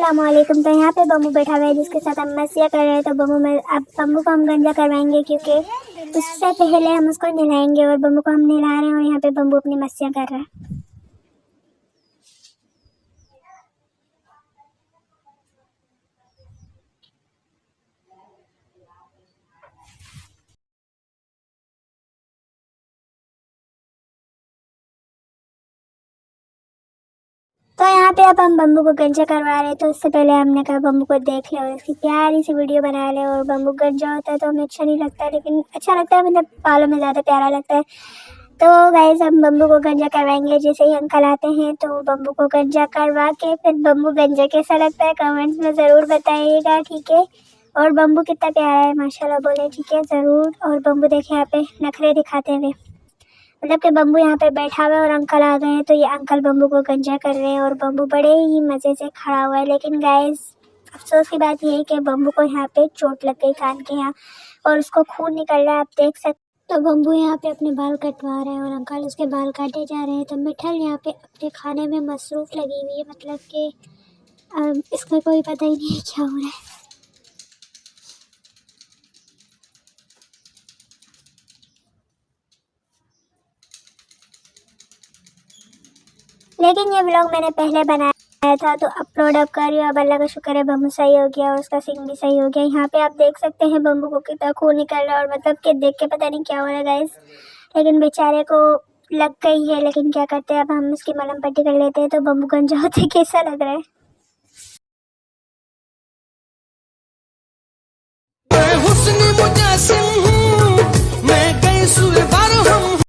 अस्सलामुअलैकुम। तो यहाँ पे बम्बू बैठा हुआ है जिसके साथ हम मस्तियाँ कर रहे हैं। तो बम्बू को हम गंजा करवाएंगे क्योंकि उससे पहले हम उसको नहलाएंगे और बम्बू को हम नहला रहे हैं और यहाँ पे बम्बू अपनी मस्तियाँ कर रहा है। तो यहाँ पे अब हम बम्बू को गंजा करवा रहे हैं। तो उससे पहले हमने कहा बम्बू को देख ले और इसकी प्यारी सी वीडियो बना ले। और बम्बू गंजा होता है तो हमें अच्छा नहीं लगता, लेकिन अच्छा लगता है, मतलब बालों में ज़्यादा प्यारा लगता है। तो गाइस हम बम्बू को गंजा करवाएंगे। जैसे ही अंकल आते हैं तो बम्बू को गंजा करवा के फिर बम्बू गंजा कैसा लगता है कमेंट्स में ज़रूर बताइएगा, ठीक है। और बम्बू कितना प्यारा है, माशाल्लाह बोले, ठीक है ज़रूर। और बम्बू देखे यहाँ पे नखरे दिखाते हुए, मतलब कि बम्बू यहाँ पे बैठा हुआ है और अंकल आ गए हैं। तो ये अंकल बम्बू को गंजा कर रहे हैं और बम्बू बड़े ही मज़े से खड़ा हुआ है। लेकिन गाइस अफसोस की बात ये है कि बम्बू को यहाँ पे चोट लग गई कान के यहाँ और उसको खून निकल रहा है, आप देख सकते। तो बम्बू यहाँ पे अपने बाल कटवा रहे हैं और अंकल उसके बाल काटे जा रहे हैं। तो मिठल यहाँ पे अपने खाने में मसरूफ़ लगी हुई है, मतलब कि इसका कोई पता ही नहीं है क्या हो रहा है। लेकिन ये व्लॉग मैंने पहले बनाया था तो अपलोड अब कर रही हूँ। अब अल्लाह का शुक्र है बम्बू सही हो गया और उसका सिंग भी सही हो गया। यहाँ पे आप देख सकते हैं बम्बू को कितना खून निकल रहा है और मतलब कि देख के पता नहीं क्या हो रहा है गाइस। लेकिन बेचारे को लग गई है, लेकिन क्या करते हैं, अब हम उसकी मलहम पट्टी कर लेते हैं। तो बम्बू गंजा होते कैसा लग रहा है। हुस्न मुझे